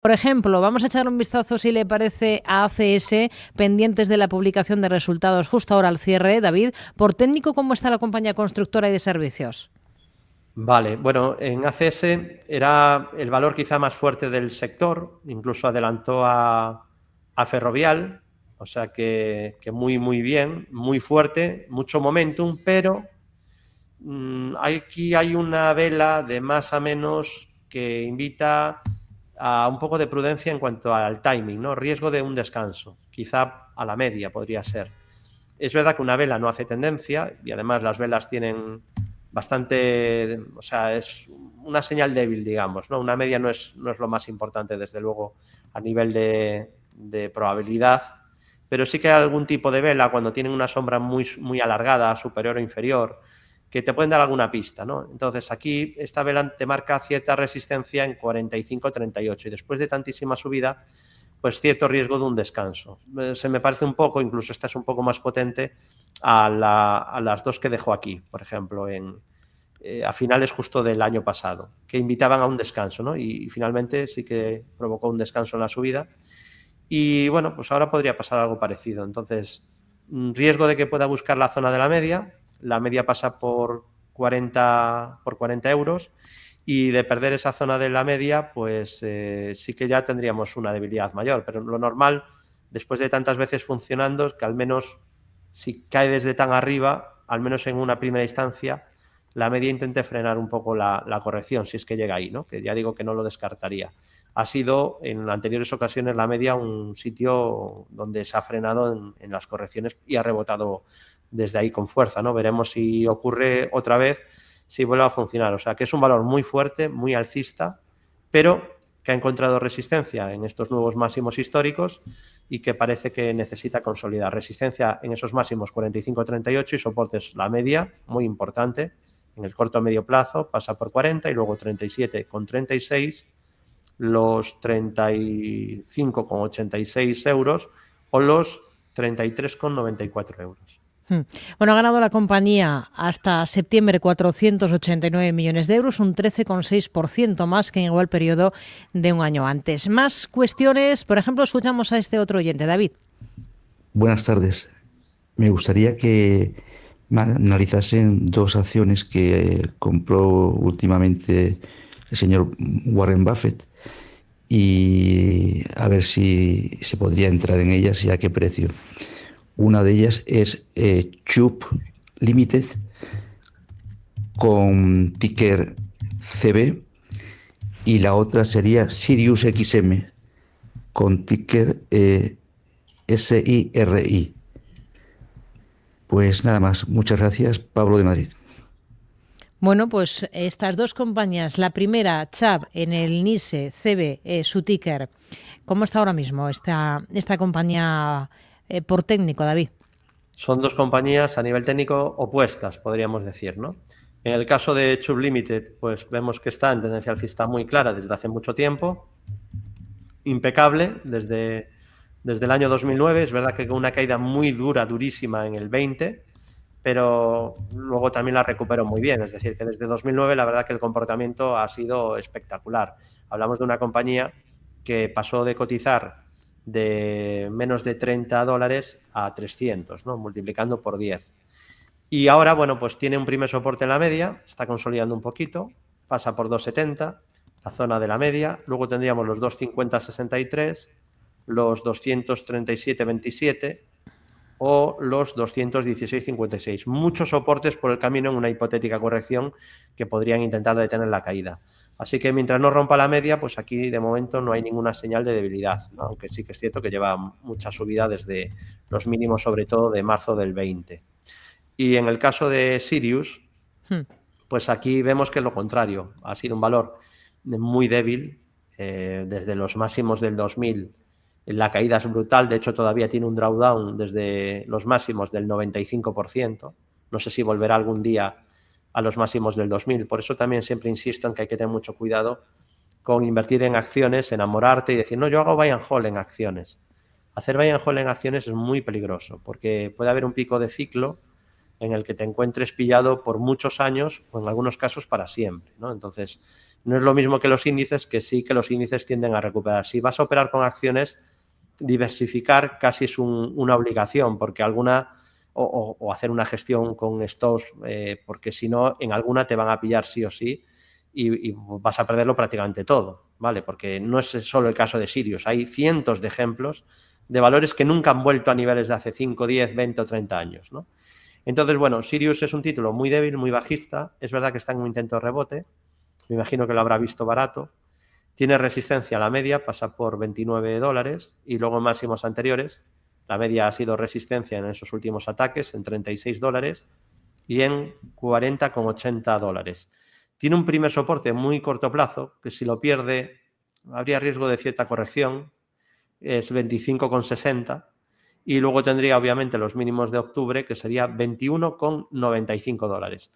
Por ejemplo, vamos a echar un vistazo, si le parece, a ACS, pendientes de la publicación de resultados justo ahora al cierre. David, por técnico, ¿cómo está la compañía constructora y de servicios? Vale, bueno, en ACS era el valor quizá más fuerte del sector, incluso adelantó a Ferrovial, o sea que muy bien, muy fuerte, mucho momentum, pero aquí hay una vela de más a menos que invita a un poco de prudencia en cuanto al timing, ¿no? Riesgo de un descanso, quizá a la media podría ser. Es verdad que una vela no hace tendencia y además las velas tienen bastante, o sea, es una señal débil, digamos, ¿no? Una media no es lo más importante, desde luego, a nivel de probabilidad, pero sí que hay algún tipo de vela cuando tienen una sombra muy alargada, superior o inferior, que te pueden dar alguna pista, ¿no? Entonces aquí esta vela te marca cierta resistencia en 45-38 y después de tantísima subida, pues cierto riesgo de un descanso. Se me parece un poco, incluso esta es un poco más potente a las dos que dejó aquí, por ejemplo, a finales justo del año pasado, que invitaban a un descanso, ¿no? Y finalmente sí que provocó un descanso en la subida. Y bueno, pues ahora podría pasar algo parecido. Entonces, riesgo de que pueda buscar la media pasa por 40 euros, y de perder esa zona de la media, pues sí que ya tendríamos una debilidad mayor, pero lo normal, después de tantas veces funcionando, es que al menos si cae desde tan arriba, al menos en una primera instancia, la media intente frenar un poco la corrección, si es que llega ahí, ¿no? Que ya digo que no lo descartaría. Ha sido en anteriores ocasiones la media un sitio donde se ha frenado en las correcciones y ha rebotado desde ahí con fuerza, ¿no? Veremos si ocurre otra vez, si vuelve a funcionar. O sea, que es un valor muy fuerte, muy alcista, pero que ha encontrado resistencia en estos nuevos máximos históricos y que parece que necesita consolidar resistencia en esos máximos 45-38 y soportes la media, muy importante, en el corto a medio plazo, pasa por 40 y luego 37,36, los 35,86 euros o los 33,94 euros. Bueno, ha ganado la compañía hasta septiembre 489 millones de euros, un 13,6% más que en igual periodo de un año antes. Más cuestiones, por ejemplo, escuchamos a este otro oyente, David. Buenas tardes. Me gustaría que me analizasen dos acciones que compró últimamente el señor Warren Buffett y a ver si se podría entrar en ellas y a qué precio. Una de ellas es Chubb Limited con ticker CB y la otra sería Sirius XM con ticker SIRI. Pues nada más, muchas gracias, Pablo de Madrid. Bueno, pues estas dos compañías, la primera, Chubb, en el NISE CB, su ticker, ¿cómo está ahora mismo esta compañía por técnico, David? Son dos compañías a nivel técnico opuestas, podríamos decir, ¿no? En el caso de Chubb Limited, pues vemos que está en tendencia alcista muy clara desde hace mucho tiempo, impecable desde el año 2009. Es verdad que con una caída muy dura, durísima en el 20, pero luego también la recuperó muy bien. Es decir, que desde 2009 la verdad que el comportamiento ha sido espectacular. Hablamos de una compañía que pasó de cotizar de menos de $30 a 300, ¿no? Multiplicando por 10. Y ahora, bueno, pues tiene un primer soporte en la media, está consolidando un poquito, pasa por 2,70, la zona de la media. Luego tendríamos los 2,50-63, los 237,27 o los 216,56. Muchos soportes por el camino en una hipotética corrección que podrían intentar detener la caída. Así que mientras no rompa la media, pues aquí de momento no hay ninguna señal de debilidad, ¿no? Aunque sí que es cierto que lleva mucha subida desde los mínimos, sobre todo de marzo del 20. Y en el caso de Sirius, pues aquí vemos que es lo contrario. Ha sido un valor muy débil desde los máximos del 2000. La caída es brutal. De hecho, todavía tiene un drawdown desde los máximos del 95%. No sé si volverá algún día a los máximos del 2000. Por eso también siempre insisto en que hay que tener mucho cuidado con invertir en acciones, enamorarte y decir, no, yo hago buy and hold en acciones. Hacer buy and hold en acciones es muy peligroso porque puede haber un pico de ciclo en el que te encuentres pillado por muchos años o en algunos casos para siempre, ¿no? Entonces, No es lo mismo que los índices, que sí que los índices tienden a recuperar. Si vas a operar con acciones, diversificar casi es una obligación, porque alguna, o hacer una gestión con stocks, porque si no, en alguna te van a pillar sí o sí y vas a perderlo prácticamente todo, ¿vale? Porque no es solo el caso de Sirius, hay cientos de ejemplos de valores que nunca han vuelto a niveles de hace 5, 10, 20 o 30 años, ¿no? Entonces, bueno, Sirius es un título muy débil, muy bajista, es verdad que está en un intento de rebote, me imagino que lo habrá visto barato, tiene resistencia a la media, pasa por $29 y luego en máximos anteriores, la media ha sido resistencia en esos últimos ataques en $36 y en $40,80. Tiene un primer soporte muy corto plazo, que si lo pierde habría riesgo de cierta corrección, es 25,60 y luego tendría obviamente los mínimos de octubre, que sería $21,95.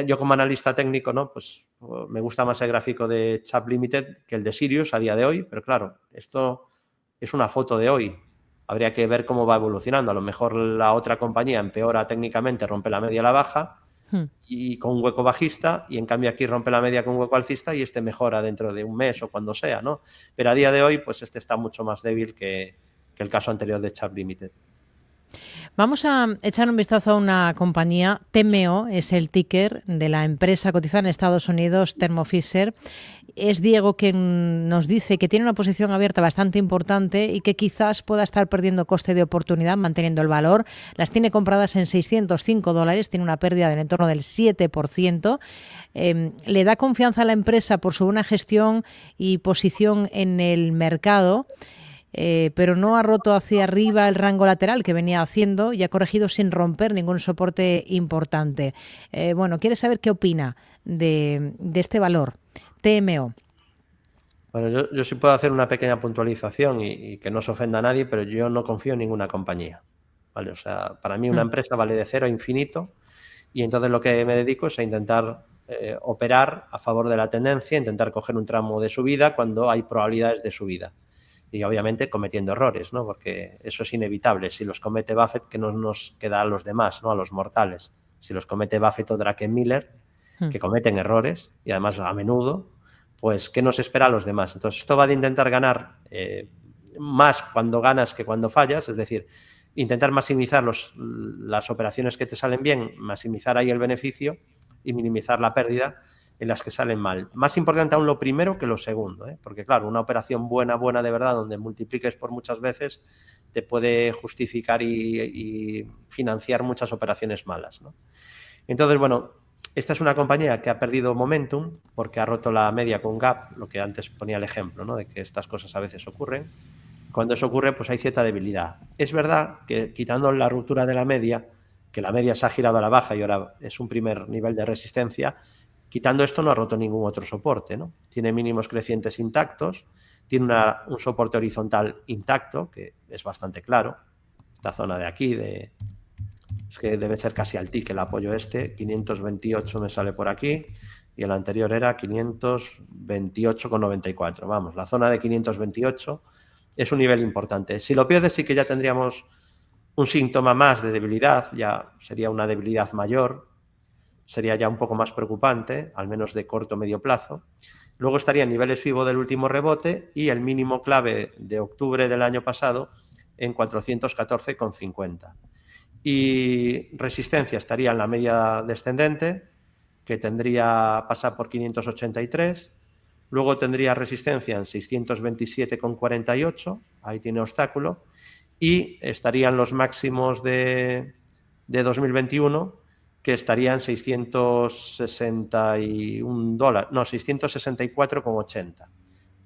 Yo como analista técnico, ¿no? Pues me gusta más el gráfico de Chap Limited que el de Sirius a día de hoy, pero claro, esto es una foto de hoy. Habría que ver cómo va evolucionando. A lo mejor la otra compañía empeora técnicamente, rompe la media a la baja y con un hueco bajista, y en cambio aquí rompe la media con un hueco alcista y este mejora dentro de un mes o cuando sea, ¿no? Pero a día de hoy, pues este está mucho más débil que el caso anterior de Chap Limited. Vamos a echar un vistazo a una compañía. TMO es el ticker de la empresa cotizada en Estados Unidos, Thermo Fisher. Es Diego quien nos dice que tiene una posición abierta bastante importante y que quizás pueda estar perdiendo coste de oportunidad manteniendo el valor. Las tiene compradas en $605, tiene una pérdida del entorno del 7%. Le da confianza a la empresa por su buena gestión y posición en el mercado. Pero no ha roto hacia arriba el rango lateral que venía haciendo y ha corregido sin romper ningún soporte importante. Bueno, quiere saber qué opina de este valor, TMO. Bueno, yo sí puedo hacer una pequeña puntualización y que no se ofenda a nadie, pero yo no confío en ninguna compañía, ¿vale? O sea, para mí una empresa vale de 0 a infinito y entonces lo que me dedico es a intentar operar a favor de la tendencia, intentar coger un tramo de subida cuando hay probabilidades de subida. Y obviamente cometiendo errores, ¿no? Porque eso es inevitable. Si los comete Buffett, que no nos queda a los demás, ¿no? A los mortales. Si los comete Buffett o Druckenmiller, que cometen errores, y además a menudo, pues ¿qué nos espera a los demás? Entonces esto va de intentar ganar más cuando ganas que cuando fallas, es decir, intentar maximizar las operaciones que te salen bien, maximizar ahí el beneficio y minimizar la pérdida en las que salen mal. Más importante aún lo primero que lo segundo, ¿eh? Porque claro, una operación buena de verdad, donde multipliques por muchas veces, te puede justificar y financiar muchas operaciones malas, ¿no? Entonces, bueno, esta es una compañía que ha perdido momentum porque ha roto la media con gap, lo que antes ponía el ejemplo, ¿no? De que estas cosas a veces ocurren. Cuando eso ocurre, pues hay cierta debilidad. Es verdad que quitando la ruptura de la media, que la media se ha girado a la baja y ahora es un primer nivel de resistencia, quitando esto no ha roto ningún otro soporte, ¿no? Tiene mínimos crecientes intactos, tiene un soporte horizontal intacto, que es bastante claro. Esta zona de aquí, es que debe ser casi al tick el apoyo este, 528 me sale por aquí, y el anterior era 528,94. Vamos, la zona de 528 es un nivel importante. Si lo pierdes sí que ya tendríamos un síntoma más de debilidad, ya sería una debilidad mayor, sería ya un poco más preocupante, al menos de corto o medio plazo. Luego estarían niveles FIBO del último rebote y el mínimo clave de octubre del año pasado en 414,50. Y resistencia estaría en la media descendente, que tendría pasar por 583. Luego tendría resistencia en 627,48, ahí tiene obstáculo. Y estarían los máximos de 2021, que estarían $664,80.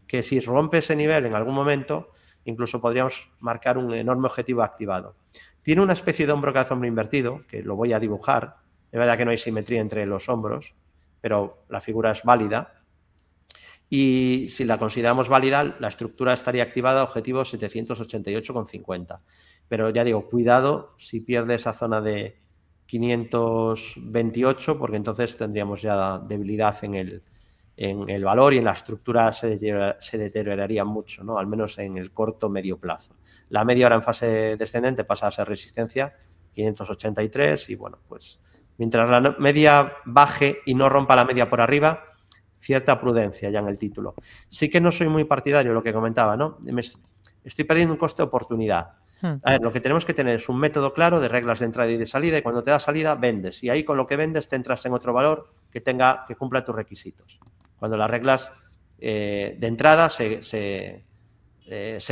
Que si rompe ese nivel en algún momento, incluso podríamos marcar un enorme objetivo activado. Tiene una especie de hombro cabeza hombro invertido, que lo voy a dibujar. Es verdad que no hay simetría entre los hombros, pero la figura es válida. Y si la consideramos válida, la estructura estaría activada a objetivo 788,50. Pero ya digo, cuidado si pierde esa zona de 528, porque entonces tendríamos ya debilidad en el valor y en la estructura se deterioraría mucho, ¿no? Al menos en el corto medio plazo. La media ahora en fase descendente pasa a ser resistencia, 583, y bueno, pues mientras la media baje y no rompa la media por arriba, cierta prudencia ya en el título. Sí que no soy muy partidario, lo que comentaba, ¿no? Estoy perdiendo un coste de oportunidad. A ver, lo que tenemos que tener es un método claro de reglas de entrada y de salida, y cuando te da salida, vendes. Y ahí con lo que vendes te entras en otro valor que cumpla tus requisitos. Cuando las reglas de entrada se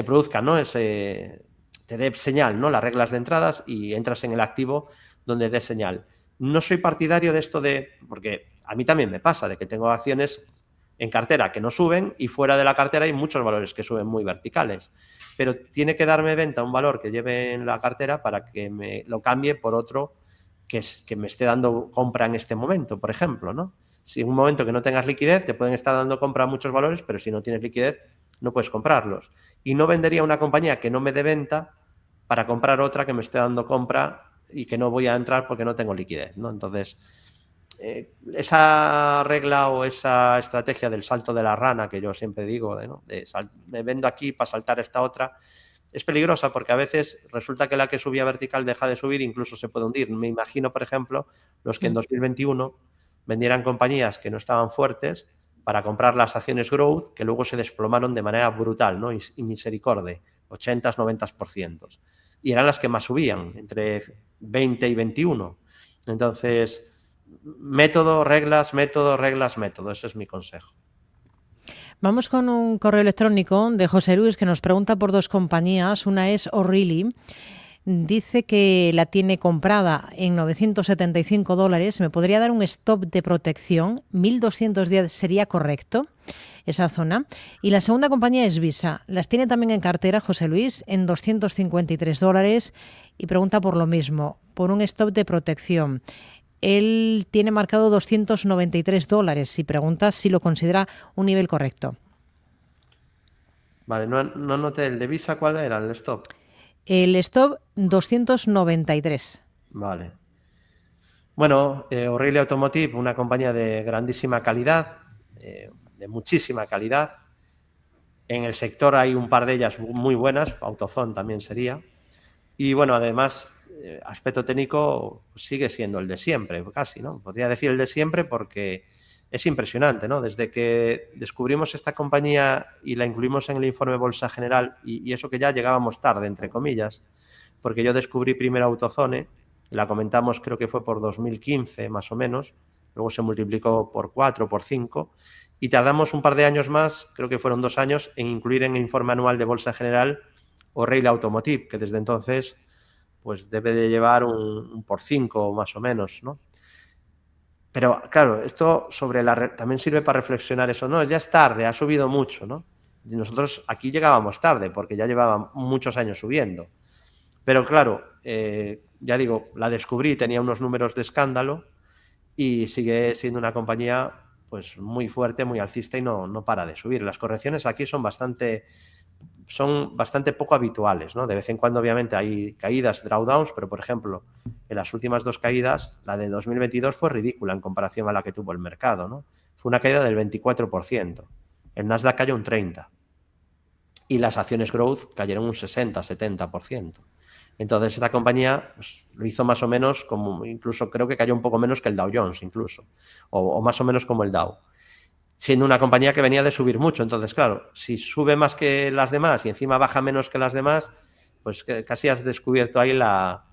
produzcan, ¿no? Te dé señal, ¿no? Las reglas de entradas, y entras en el activo donde dé señal. No soy partidario de esto porque a mí también me pasa, de que tengo acciones en cartera que no suben y fuera de la cartera hay muchos valores que suben muy verticales. Pero tiene que darme venta un valor que lleve en la cartera para que me lo cambie por otro que me esté dando compra en este momento, por ejemplo, ¿no? Si en un momento que no tengas liquidez, te pueden estar dando compra a muchos valores, pero si no tienes liquidez, no puedes comprarlos. Y no vendería una compañía que no me dé venta para comprar otra que me esté dando compra y que no voy a entrar porque no tengo liquidez, ¿no? Entonces, esa regla o esa estrategia del salto de la rana que yo siempre digo, ¿no? Me vendo aquí para saltar esta otra, es peligrosa porque a veces resulta que la que subía vertical deja de subir, incluso se puede hundir. Me imagino, por ejemplo, los que en 2021 vendieran compañías que no estaban fuertes para comprar las acciones growth, que luego se desplomaron de manera brutal, ¿no? Y misericorde, 80, 90%. Y eran las que más subían, entre 20 y 21. Entonces, método, reglas, método. Ese es mi consejo. Vamos con un correo electrónico de José Luis que nos pregunta por dos compañías. Una es O'Reilly. Dice que la tiene comprada en $975. ¿Me podría dar un stop de protección? 1.210 sería correcto, esa zona. Y la segunda compañía es Visa. Las tiene también en cartera, José Luis, en $253 y pregunta por lo mismo, por un stop de protección. Él tiene marcado $293 y pregunta si lo considera un nivel correcto. Vale, no noté el de Visa, ¿cuál era el stop? El stop 293. Vale. Bueno, O'Reilly Automotive, una compañía de grandísima calidad, de muchísima calidad. En el sector hay un par de ellas muy buenas, AutoZone también sería. Y bueno, además, aspecto técnico sigue siendo el de siempre, casi, ¿no? Podría decir el de siempre porque es impresionante, ¿no? Desde que descubrimos esta compañía y la incluimos en el informe Bolsa General, y eso que ya llegábamos tarde, entre comillas, porque yo descubrí primero AutoZone, la comentamos creo que fue por 2015 más o menos, luego se multiplicó por 4, por 5, y tardamos un par de años más, creo que fueron 2 años, en incluir en el informe anual de Bolsa General O'Reilly Automotive, que desde entonces pues debe de llevar un por 5 más o menos, ¿no? Pero claro, esto también sirve para reflexionar eso, ¿no? Ya es tarde, ha subido mucho, ¿no? Y nosotros aquí llegábamos tarde porque ya llevaban muchos años subiendo. Pero claro, ya digo, la descubrí, tenía unos números de escándalo y sigue siendo una compañía pues muy fuerte, muy alcista y no para de subir. Las correcciones aquí son bastante poco habituales, ¿no? De vez en cuando, obviamente, hay caídas, drawdowns, pero, por ejemplo, en las últimas 2 caídas, la de 2022 fue ridícula en comparación a la que tuvo el mercado, ¿no? Fue una caída del 24%. El Nasdaq cayó un 30%. Y las acciones growth cayeron un 60-70%. Entonces, esta compañía pues, lo hizo más o menos incluso creo que cayó un poco menos que el Dow Jones, incluso, o más o menos como el Dow, siendo una compañía que venía de subir mucho. Entonces, claro, si sube más que las demás y encima baja menos que las demás, pues casi has descubierto ahí la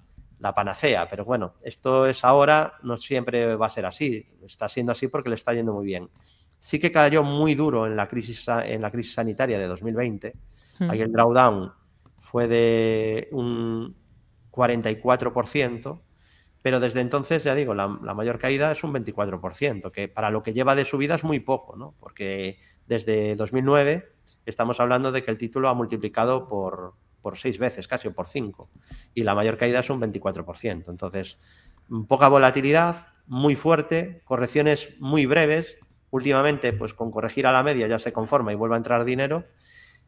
panacea. Pero bueno, esto es ahora, no siempre va a ser así. Está siendo así porque le está yendo muy bien. Sí que cayó muy duro en la crisis sanitaria de 2020. Ahí el drawdown fue de un 44%, pero desde entonces, ya digo, la mayor caída es un 24%, que para lo que lleva de subida es muy poco, ¿no? Porque desde 2009 estamos hablando de que el título ha multiplicado por 6 veces, casi, o por 5, y la mayor caída es un 24%. Entonces, poca volatilidad, muy fuerte, correcciones muy breves. Últimamente, pues con corregir a la media ya se conforma y vuelve a entrar dinero.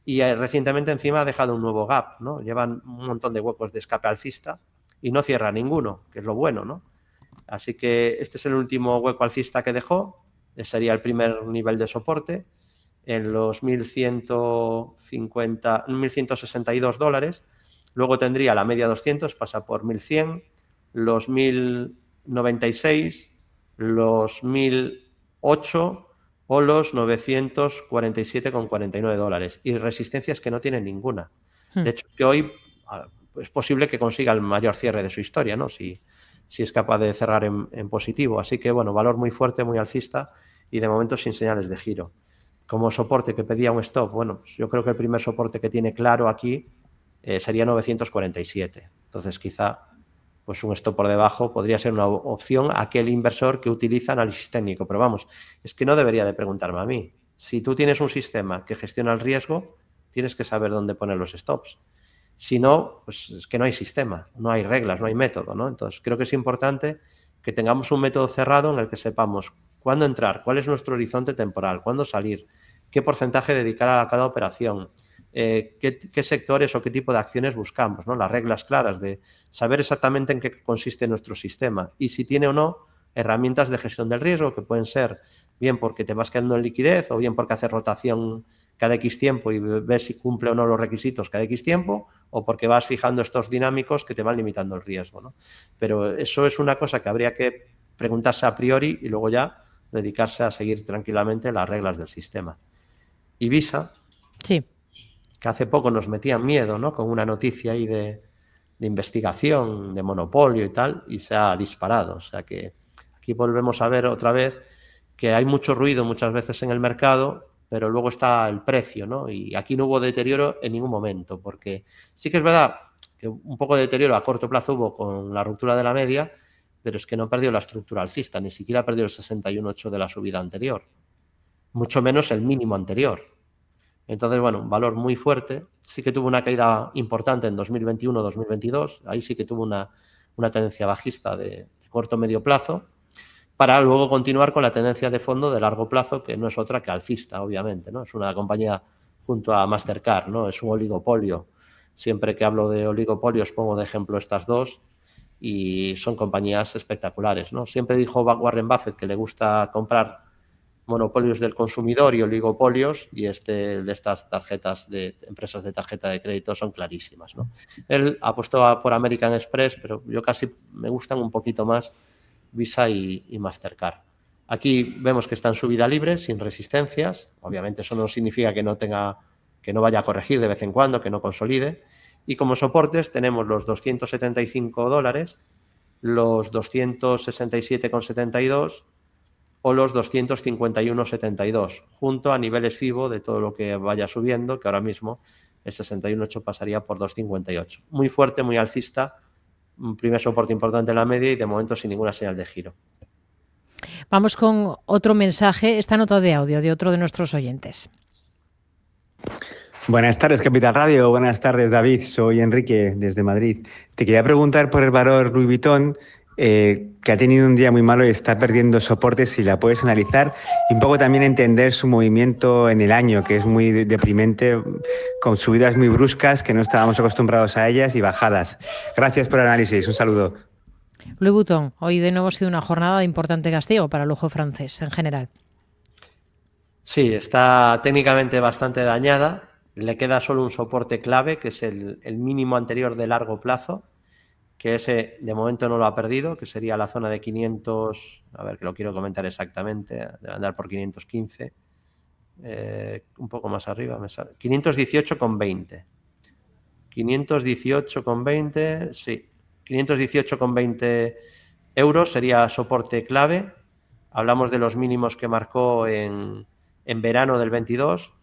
Y recientemente encima ha dejado un nuevo gap, ¿no? Llevan un montón de huecos de escape alcista y no cierra ninguno, que es lo bueno, ¿no? Así que este es el último hueco alcista que dejó, sería el primer nivel de soporte, en los $1.162. Luego tendría la media 200, pasa por 1.100, los 1.096, los 1.008, o los 947,49 dólares. Y resistencias que no tienen ninguna. De hecho, que hoy es posible que consiga el mayor cierre de su historia, ¿no? Si es capaz de cerrar en positivo. Así que, bueno, valor muy fuerte, muy alcista y de momento sin señales de giro. Como soporte que pedía un stop, bueno, pues yo creo que el primer soporte que tiene claro aquí sería 947. Entonces, quizá pues un stop por debajo podría ser una opción a aquel inversor que utiliza análisis técnico. Pero vamos, es que no debería de preguntarme a mí. Si tú tienes un sistema que gestiona el riesgo, tienes que saber dónde poner los stops. Si no, pues es que no hay sistema, no hay reglas, no hay método, ¿no? Entonces, creo que es importante que tengamos un método cerrado en el que sepamos cuándo entrar, cuál es nuestro horizonte temporal, cuándo salir, qué porcentaje dedicar a cada operación, qué sectores o qué tipo de acciones buscamos, ¿no? Las reglas claras de saber exactamente en qué consiste nuestro sistema y si tiene o no herramientas de gestión del riesgo que pueden ser bien porque te vas quedando en liquidez o bien porque haces rotación cada X tiempo y ves si cumple o no los requisitos cada X tiempo o porque vas fijando estos dinámicos que te van limitando el riesgo, ¿no? Pero eso es una cosa que habría que preguntarse a priori y luego ya dedicarse a seguir tranquilamente las reglas del sistema. Visa, sí, que hace poco nos metían miedo, ¿no? Con una noticia ahí de investigación, de monopolio y tal, y se ha disparado. O sea que aquí volvemos a ver otra vez que hay mucho ruido muchas veces en el mercado, pero luego está el precio, ¿no? Y aquí no hubo deterioro en ningún momento, porque sí que es verdad que un poco de deterioro a corto plazo hubo con la ruptura de la media, pero es que no perdió la estructura alcista, ni siquiera perdió el 61,8 de la subida anterior, mucho menos el mínimo anterior. Entonces, bueno, un valor muy fuerte. Sí que tuvo una caída importante en 2021-2022. Ahí sí que tuvo una tendencia bajista de corto medio plazo, para luego continuar con la tendencia de fondo de largo plazo, que no es otra que alcista, obviamente, ¿no? Es una compañía junto a Mastercard, ¿no? Es un oligopolio. Siempre que hablo de oligopolios pongo de ejemplo estas dos y son compañías espectaculares, ¿no? Siempre dijo Warren Buffett que le gusta comprar monopolios del consumidor y oligopolios, y de estas tarjetas de empresas de tarjeta de crédito son clarísimas, ¿no? Él apostó por American Express, pero yo casi me gustan un poquito más Visa y Mastercard. Aquí vemos que está en subida libre, sin resistencias. Obviamente eso no significa que no vaya a corregir de vez en cuando, que no consolide. Y como soportes tenemos los 275 dólares, los 267,72 o los 251,72, junto a niveles FIBO de todo lo que vaya subiendo, que ahora mismo el 61,8 pasaría por 2,58. Muy fuerte, muy alcista, un primer soporte importante en la media y de momento sin ninguna señal de giro. Vamos con otro mensaje, esta nota de audio de otro de nuestros oyentes. Buenas tardes, Capital Radio. Buenas tardes, David. Soy Enrique, desde Madrid. Te quería preguntar por el valor Louis Vuitton, que ha tenido un día muy malo y está perdiendo soportes, si la puedes analizar, y un poco también entender su movimiento en el año, que es muy deprimente, con subidas muy bruscas que no estábamos acostumbrados a ellas y bajadas. Gracias por el análisis. Un saludo. Louis Vuitton, hoy de nuevo ha sido una jornada de importante castigo para el lujo francés en general. Sí, está técnicamente bastante dañada. Le queda solo un soporte clave, que es el mínimo anterior de largo plazo, que ese de momento no lo ha perdido, que sería la zona de 500, a ver que lo quiero comentar exactamente, debe andar por 515, un poco más arriba, 518,20. 518,20, sí, 518,20 euros sería soporte clave. Hablamos de los mínimos que marcó en verano del 22,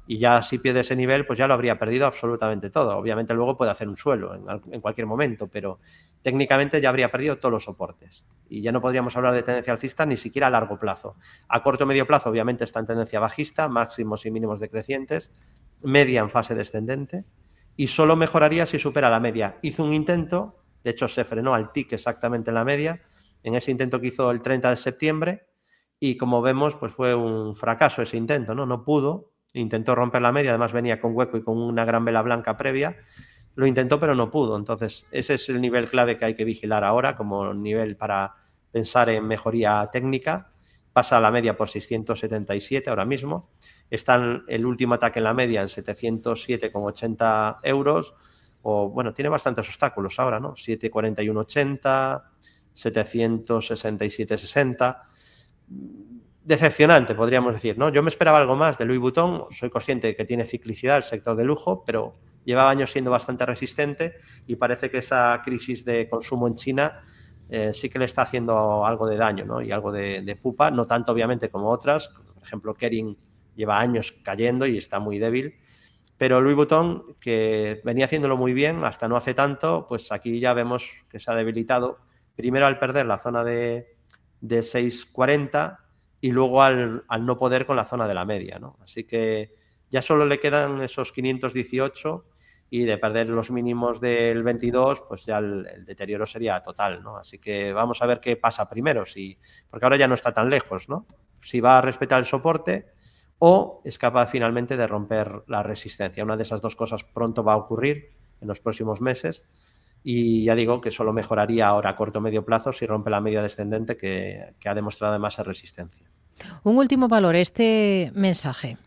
y ya si pierde ese nivel, pues ya lo habría perdido absolutamente todo. Obviamente luego puede hacer un suelo en cualquier momento, pero técnicamente ya habría perdido todos los soportes. Y ya no podríamos hablar de tendencia alcista ni siquiera a largo plazo. A corto o medio plazo, obviamente, está en tendencia bajista, máximos y mínimos decrecientes, media en fase descendente, y solo mejoraría si supera la media. Hizo un intento, de hecho se frenó al tick exactamente en la media, en ese intento que hizo el 30 de septiembre, y como vemos, pues fue un fracaso ese intento, ¿no? No pudo. Intentó romper la media, además venía con hueco y con una gran vela blanca previa. Lo intentó, pero no pudo. Entonces, ese es el nivel clave que hay que vigilar ahora como nivel para pensar en mejoría técnica. Pasa a la media por 677 ahora mismo. Está el último ataque en la media en 707,80 euros. O, bueno, tiene bastantes obstáculos ahora, ¿no? 741,80, 767,60. decepcionante, podríamos decir, ¿no? Yo me esperaba algo más de Louis Vuitton, soy consciente de que tiene ciclicidad el sector de lujo, pero lleva años siendo bastante resistente y parece que esa crisis de consumo en China sí que le está haciendo algo de daño, ¿no? Y algo de pupa, no tanto obviamente como otras, por ejemplo Kering lleva años cayendo y está muy débil, pero Louis Vuitton, que venía haciéndolo muy bien hasta no hace tanto, pues aquí ya vemos que se ha debilitado, primero al perder la zona de 6,40 y luego al no poder con la zona de la media, ¿no? Así que ya solo le quedan esos 518 y de perder los mínimos del 22, pues ya el deterioro sería total, ¿no? Así que vamos a ver qué pasa primero, porque ahora ya no está tan lejos, ¿no? Si va a respetar el soporte o es capaz finalmente de romper la resistencia. Una de esas dos cosas pronto va a ocurrir en los próximos meses y ya digo que solo mejoraría ahora a corto o medio plazo si rompe la media descendente que ha demostrado además ser resistencia. Un último valor, este mensaje.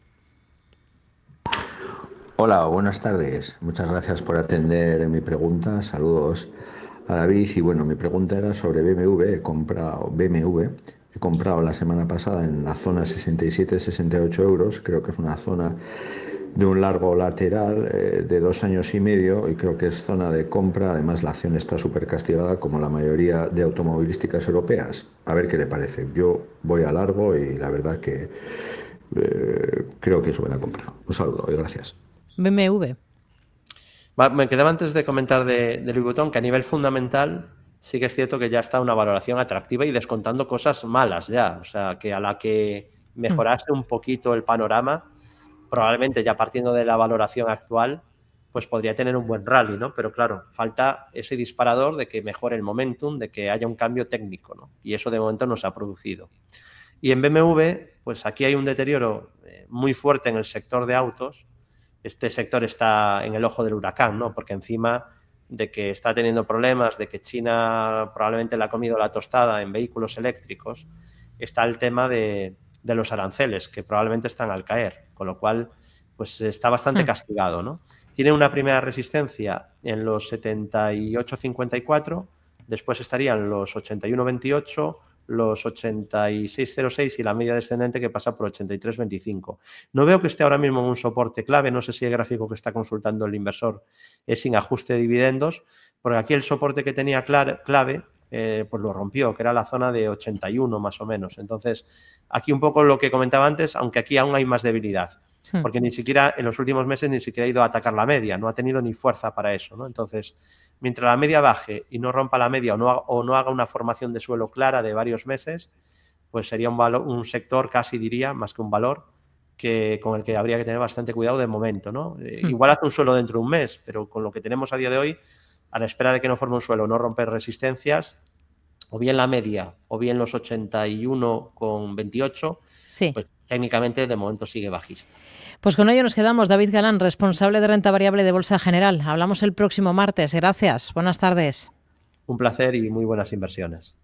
Hola, buenas tardes. Muchas gracias por atender mi pregunta. Saludos a David. Y bueno, mi pregunta era sobre BMW. He comprado la semana pasada en la zona 67-68 euros. Creo que es una zona de un largo lateral de 2 años y medio y creo que es zona de compra. Además, la acción está súper castigada como la mayoría de automovilísticas europeas. A ver qué le parece. Yo voy a largo y la verdad que creo que es buena compra. Un saludo y gracias. BMW. Me quedaba antes de comentar de Louis Vuitton que a nivel fundamental sí que es cierto que ya está una valoración atractiva y descontando cosas malas ya. O sea, que a la que mejorase un poquito el panorama, probablemente ya partiendo de la valoración actual, pues podría tener un buen rally, ¿no? Pero claro, falta ese disparador de que mejore el momentum, de que haya un cambio técnico, ¿no? Y eso de momento no se ha producido. Y en BMW, pues aquí hay un deterioro muy fuerte en el sector de autos. Este sector está en el ojo del huracán, ¿no? Porque encima de que está teniendo problemas, de que China probablemente le ha comido la tostada en vehículos eléctricos, está el tema de los aranceles, que probablemente están al caer, con lo cual pues está bastante castigado, ¿no? Tiene una primera resistencia en los 78,54, después estarían los 81,28, los 86,06 y la media descendente que pasa por 83,25. No veo que esté ahora mismo en un soporte clave, no sé si el gráfico que está consultando el inversor es sin ajuste de dividendos, porque aquí el soporte que tenía clave pues lo rompió, que era la zona de 81 más o menos. Entonces, aquí un poco lo que comentaba antes, aunque aquí aún hay más debilidad, porque ni siquiera en los últimos meses ni siquiera ha ido a atacar la media, no ha tenido ni fuerza para eso, ¿no? Entonces, mientras la media baje y no rompa la media o no haga una formación de suelo clara de varios meses, pues sería un sector casi diría, más que un valor, con el que habría que tener bastante cuidado de momento, ¿no? Igual hace un suelo dentro de un mes, pero con lo que tenemos a día de hoy, a la espera de que no forme un suelo, no romper resistencias, o bien la media, o bien los 81,28, sí. Pues técnicamente de momento sigue bajista. Pues con ello nos quedamos. David Galán, responsable de renta variable de Bolsa General. Hablamos el próximo martes. Gracias. Buenas tardes. Un placer y muy buenas inversiones.